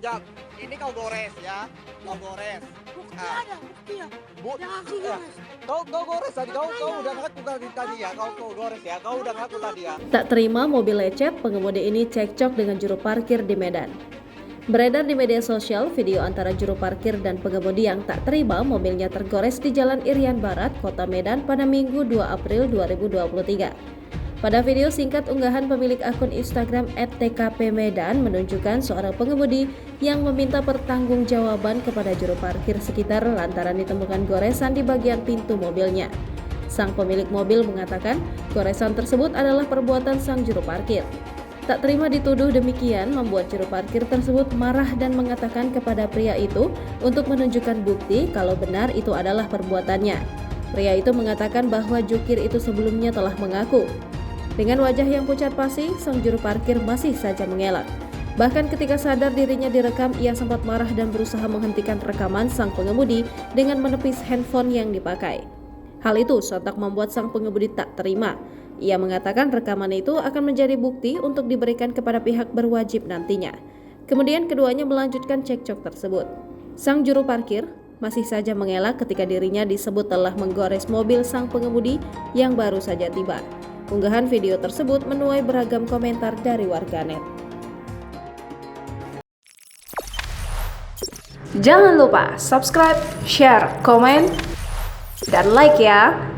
Jak, ini kau gores ya, kau gores. Bukti Ah. ada, bukti ya. Bu, Yang aku ya. gores. Kau gores tadi, kau udah ngaku tadi ya, kau gores ya, kau udah ngaku tadi ya. Tak terima mobil lecet, pengemudi ini cekcok dengan juru parkir di Medan. Beredar di media sosial video antara juru parkir dan pengemudi yang tak terima mobilnya tergores di Jalan Irian Barat, Kota Medan pada Minggu 2 April 2023. Pada video singkat unggahan pemilik akun Instagram @tkpmedan menunjukkan seorang pengemudi yang meminta pertanggungjawaban kepada juru parkir sekitar lantaran ditemukan goresan di bagian pintu mobilnya. Sang pemilik mobil mengatakan goresan tersebut adalah perbuatan sang juru parkir. Tak terima dituduh demikian membuat juru parkir tersebut marah dan mengatakan kepada pria itu untuk menunjukkan bukti kalau benar itu adalah perbuatannya. Pria itu mengatakan bahwa jukir itu sebelumnya telah mengaku. Dengan wajah yang pucat pasi, sang juru parkir masih saja mengelak. Bahkan ketika sadar dirinya direkam, ia sempat marah dan berusaha menghentikan rekaman sang pengemudi dengan menepis handphone yang dipakai. Hal itu sontak membuat sang pengemudi tak terima. Ia mengatakan rekaman itu akan menjadi bukti untuk diberikan kepada pihak berwajib nantinya. Kemudian keduanya melanjutkan cekcok tersebut. Sang juru parkir masih saja mengelak ketika dirinya disebut telah menggores mobil sang pengemudi yang baru saja tiba. Unggahan video tersebut menuai beragam komentar dari warganet. Jangan lupa subscribe, share, komen, dan like ya.